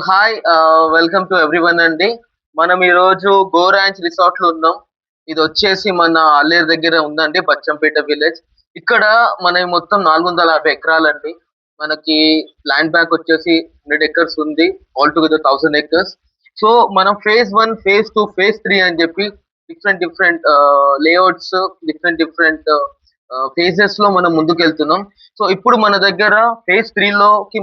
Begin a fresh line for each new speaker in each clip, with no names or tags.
Hi welcome to everyone అండి. మనం ఈరోజు గో ర్యాంచ్ రిసార్ట్ లో ఉన్నాం. ఇది వచ్చేసి మన అల్లేరు దగ్గర ఉందండి, బచ్చంపేట విలేజ్. ఇక్కడ మన మొత్తం 450 ఎకరాలండి. మనకి ల్యాండ్ బ్యాంక్ వచ్చేసి 100 ఎకర్స్ ఉంది. All together 1000 acres. సో మనం ఫేజ్ 1, ఫేజ్ 2, ఫేజ్ 3 అని చెప్పి different different layouts, different different phases లో మనం ముందుకెళ్తున్నాం. సో ఇప్పుడు మన దగ్గర ఫేజ్ 3 లోకి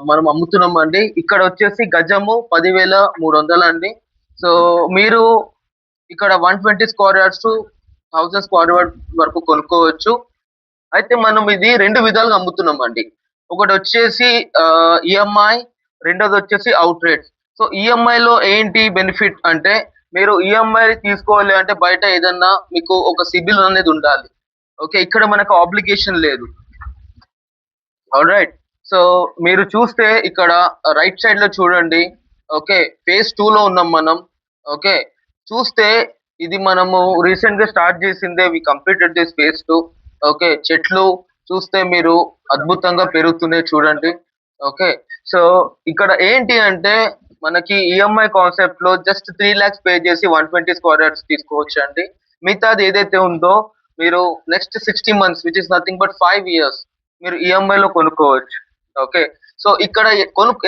మనం అమ్ముతున్నాం అండి. ఇక్కడ వచ్చేసి గజము 10,300 అండి. సో మీరు ఇక్కడ 120 square yards to 1000 square yard వరకు కొనుక్కోవచ్చు. అయితే మనం ఇది రెండు విధాలుగా అమ్ముతున్నాం అండి. ఒకటి వచ్చేసి ఈఎంఐ, రెండోది వచ్చేసి అవుట్ రేట్. సో ఈఎంఐ లో ఏంటి బెనిఫిట్ అంటే, మీరు ఈఎంఐ తీసుకోవాలి అంటే బయట ఏదన్నా మీకు ఒక సిబిల్ అనేది ఉండాలి. ఓకే, ఇక్కడ మనకు ఆబ్లిగేషన్ లేదు. All right. సో మీరు చూస్తే ఇక్కడ రైట్ సైడ్ లో చూడండి. ఓకే, ఫేజ్ 2 లో ఉన్నాం మనం. ఓకే, చూస్తే ఇది మనము రీసెంట్ గా స్టార్ట్ చేసిందే. వి కంప్లీటెడ్ దిస్ ఫేజ్ 2. ఓకే, చెట్లు చూస్తే మీరు అద్భుతంగా పెరుగుతున్నాయి చూడండి. ఓకే, సో ఇక్కడ ఏంటి అంటే మనకి ఈఎంఐ కాన్సెప్ట్ లో జస్ట్ 3 lakhs పే చేసి 120 స్క్వేర్ యార్డ్స్ తీసుకోవచ్చు అండి. మిగతాది ఏదైతే ఉందో మీరు next 60 months, which is nothing but 5 years, మీరు ఈఎంఐ లో కొనుక్కోవచ్చు. ఓకే, సో ఇక్కడ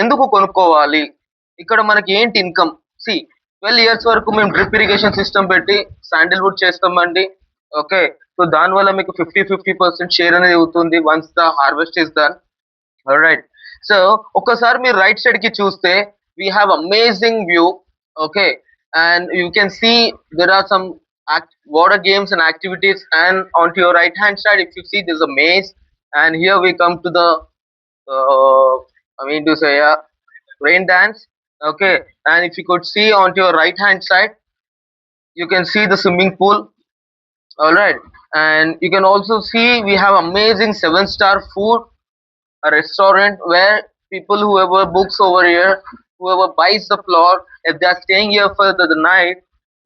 ఎందుకు కొనుక్కోవాలి, ఇక్కడ మనకి ఏంటి ఇన్కమ్. 12 years వరకు మేము డ్రిప్ ఇరిగేషన్ సిస్టమ్ పెట్టి శాండిల్వుడ్ చేస్తామండి. ఓకే, సో దానివల్ల మీకు 50% షేర్ అనేది అవుతుంది once the harvest is done. Right. So ఒక్కసారి మీరు రైట్ సైడ్ కి చూస్తే we have amazing view. Okay, and you can see there are some water games and activities, and onto your right hand side if you see there's a maze, and here we come to the I mean to say rain dance. Okay, and if you could see onto your right hand side you can see the swimming pool. All right, and you can also see we have amazing 7-star food, a restaurant where people whoever books over here, whoever buys the plot, if they are staying here for the night,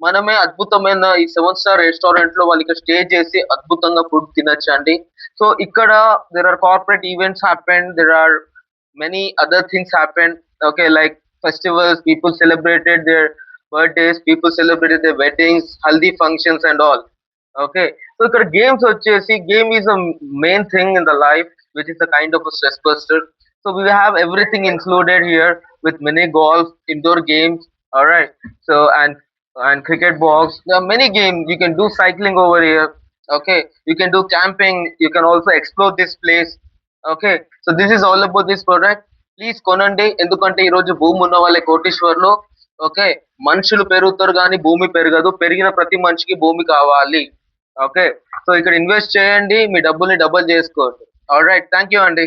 మనమే అద్భుతమైన ఈ 7-star restaurant లో వాళ్ళకి stay చేసి అద్భుతంగా food తినొచ్చండి. So ఇక్కడ there are corporate events happen, there are many other things happen. Okay, like festivals, people celebrated their birthdays, people celebrated their weddings, haldi functions and all. Okay, so ఇక్కడ games వచ్చేసి, game is a main thing in the life, which is a kind of a stress buster. So we have everything included here with mini golf, indoor games. All right, so and cricket box, there are many games. You can do cycling over here. Okay, you can do camping, you can also explore this place. Okay, so this is all about this product. Please కొనండి, ఎందుకంటే ఈ రోజు భూమి ఉన్న వాళ్ళే కోటీశ్వర్లు. Okay, మనుషులు పెరుగుతారు కానీ భూమి పెరగదు. పెరిగిన ప్రతి మనిషికి భూమి కావాలి. ఓకే, సో ఇక్కడ ఇన్వెస్ట్ చేయండి, మీ డబ్బుల్ని డబుల్ చేసుకోండి. ఆల్ రైట్, థ్యాంక్ యూ అండి.